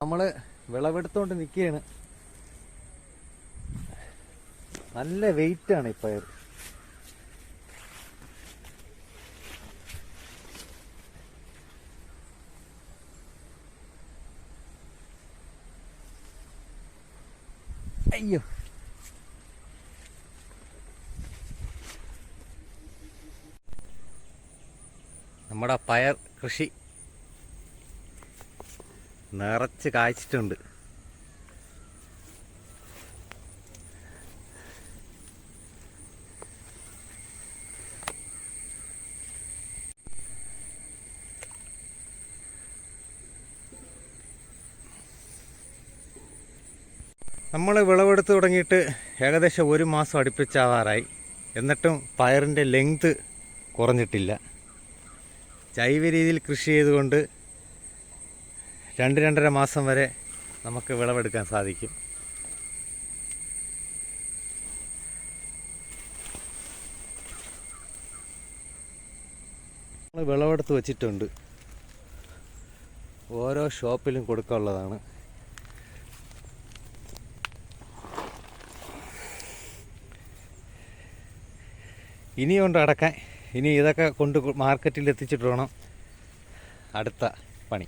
നമ്മൾ വിളവെടുത്തോണ്ട് നിൽക്കുകയാണ്. നല്ല വെയിറ്റാണ് ഈ പയർ. അയ്യോ, നമ്മുടെ പയർ കൃഷി നിറച്ച് കായ്ച്ചിട്ടുണ്ട്. നമ്മൾ വിളവെടുത്ത് തുടങ്ങിയിട്ട് ഏകദേശം 1 മാസം അടുപ്പിച്ചാവാറായി. എന്നിട്ടും പയറിൻ്റെ ലെങ്ത് കുറഞ്ഞിട്ടില്ല. ജൈവ രീതിയിൽ കൃഷി ചെയ്തുകൊണ്ട് 2-2.5 മാസം വരെ നമുക്ക് വിളവെടുക്കാൻ സാധിക്കും. നമ്മൾ വിളവെടുത്ത് വച്ചിട്ടുണ്ട്. ഓരോ ഷോപ്പിലും കൊടുക്കാനുള്ളതാണ്. ഇനിയുണ്ട് അടക്കാൻ. ഇനി ഇതൊക്കെ കൊണ്ട് മാർക്കറ്റിൽ എത്തിച്ചിട്ട് വേണം അടുത്ത പണി.